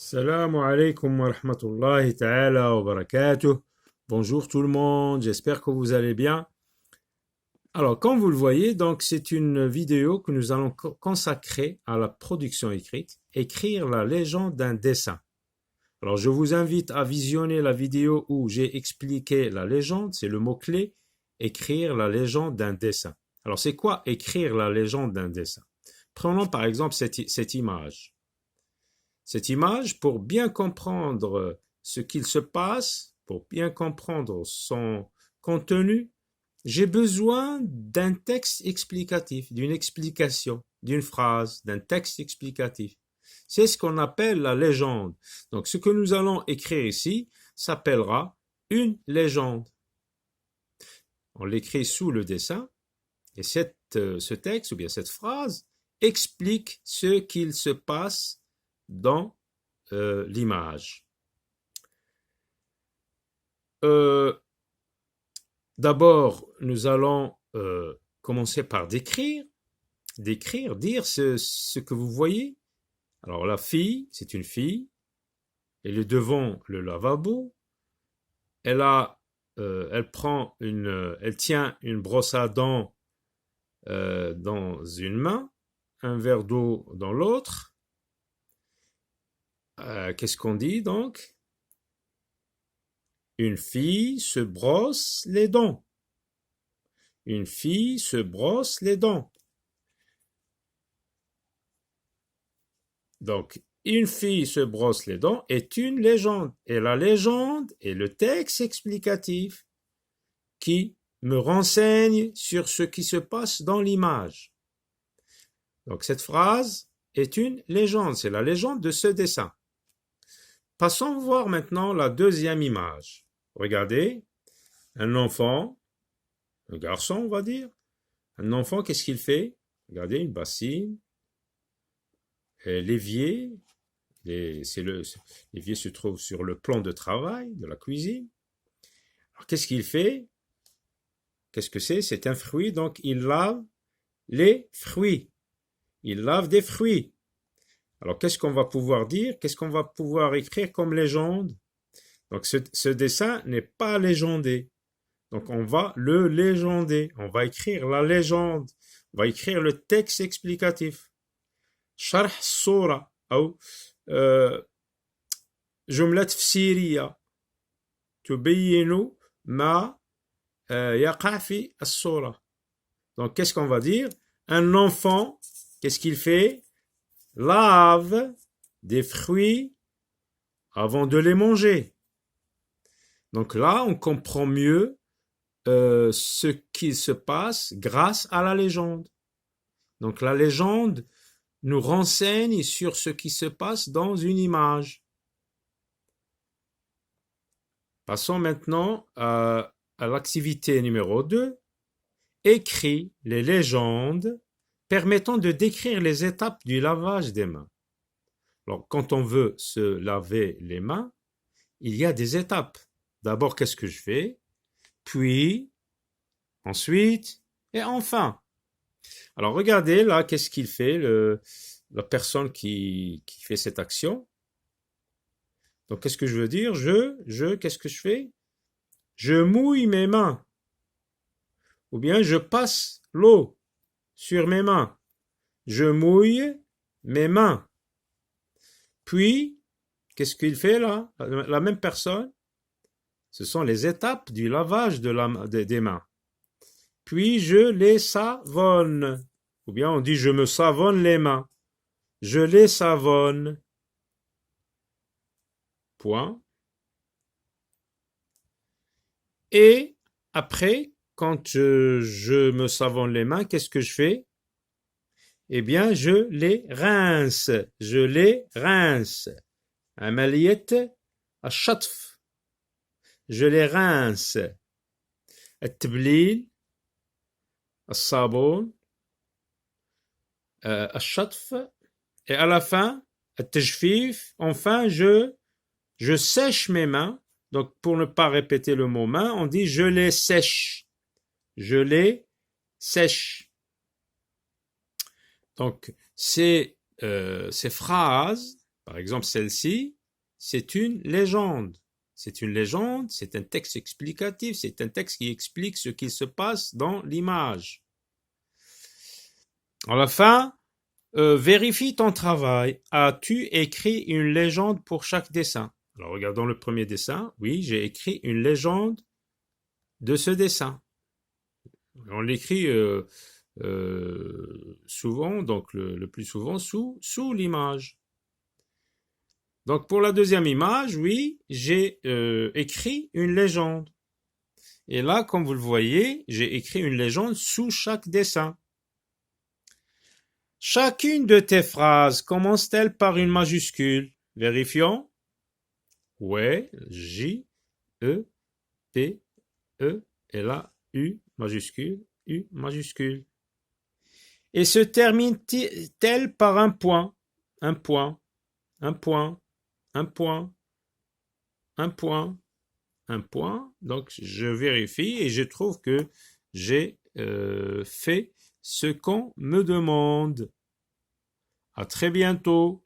Salam alaikum wa rahmatullahi ta'ala wa barakatuh. Bonjour tout le monde, j'espère que vous allez bien. Alors, comme vous le voyez, donc c'est une vidéo que nous allons consacrer à la production écrite, écrire la légende d'un dessin. Alors, je vous invite à visionner la vidéo où j'ai expliqué la légende, c'est le mot-clé, écrire la légende d'un dessin. Alors, c'est quoi écrire la légende d'un dessin? Prenons par exemple cette image. Cette image, pour bien comprendre ce qu'il se passe, pour bien comprendre son contenu, j'ai besoin d'un texte explicatif, d'une explication, d'une phrase, d'un texte explicatif. C'est ce qu'on appelle la légende. Donc ce que nous allons écrire ici s'appellera une légende. On l'écrit sous le dessin et ce texte ou bien cette phrase explique ce qu'il se passe dans l'image. D'abord, nous allons commencer par décrire, dire ce que vous voyez. Alors la fille, c'est une fille, elle est devant le lavabo, elle tient une brosse à dents dans une main, un verre d'eau dans l'autre. Qu'est-ce qu'on dit donc? Une fille se brosse les dents. Une fille se brosse les dents. Donc, une fille se brosse les dents est une légende. Et la légende est le texte explicatif qui me renseigne sur ce qui se passe dans l'image. Donc, cette phrase est une légende. C'est la légende de ce dessin. Passons voir maintenant la deuxième image. Regardez, un enfant, un garçon, on va dire. Un enfant, qu'est-ce qu'il fait? Regardez, une bassine, l'évier. L'évier se trouve sur le plan de travail de la cuisine. Alors, qu'est-ce qu'il fait? Qu'est-ce que c'est? C'est un fruit, donc il lave les fruits. Il lave des fruits. Alors, qu'est-ce qu'on va pouvoir dire? Qu'est-ce qu'on va pouvoir écrire comme légende? Donc, ce dessin n'est pas légendé. Donc, on va le légender. On va écrire la légende. On va écrire le texte explicatif. شرح الصورة أو جملة تفسيرية تبين ما يقع في الصورة. Donc, qu'est-ce qu'on va dire? Un enfant, qu'est-ce qu'il fait? Lave des fruits avant de les manger. Donc là, on comprend mieux ce qui se passe grâce à la légende. Donc la légende nous renseigne sur ce qui se passe dans une image. Passons maintenant à l'activité numéro 2. Écris les légendes permettant de décrire les étapes du lavage des mains. Alors, quand on veut se laver les mains, il y a des étapes. D'abord, qu'est-ce que je fais? Puis, ensuite, et enfin. Alors, regardez là, qu'est-ce qu'il fait, la personne qui fait cette action. Donc, qu'est-ce que je veux dire? Qu'est-ce que je fais? Je mouille mes mains. Ou bien, je passe l'eau sur mes mains. Je mouille mes mains. Puis, qu'est-ce qu'il fait là? La même personne. Ce sont les étapes du lavage des mains. Puis, je les savonne. Ou bien, on dit, je me savonne les mains. Je les savonne. Point. Et après, quand je me savonne les mains, qu'est-ce que je fais? Eh bien, je les rince. Je les rince. عملية الشطف. Je les rince. التبليل الصابون الشطف et à la fin التجفيف. Enfin, je sèche mes mains. Donc, pour ne pas répéter le mot main, on dit je les sèche. Je les sèche. Donc, ces phrases Par exemple, celle-ci, c'est une légende. C'est une légende, c'est un texte explicatif, c'est un texte qui explique ce qui se passe dans l'image. À la fin, vérifie ton travail. As-tu écrit une légende pour chaque dessin? Alors, regardons le premier dessin. Oui, j'ai écrit une légende de ce dessin. On l'écrit souvent, donc le plus souvent sous l'image. Donc pour la deuxième image, oui, j'ai écrit une légende. Et là, comme vous le voyez, j'ai écrit une légende sous chaque dessin. Chacune de tes phrases commence-t-elle par une majuscule? Vérifions. Ouais, J, E, P, E, et là, U majuscule, U majuscule. Et se termine-t-elle par un point? Un point, un point, un point, un point, un point. Donc, je vérifie et je trouve que j'ai fait ce qu'on me demande. À très bientôt.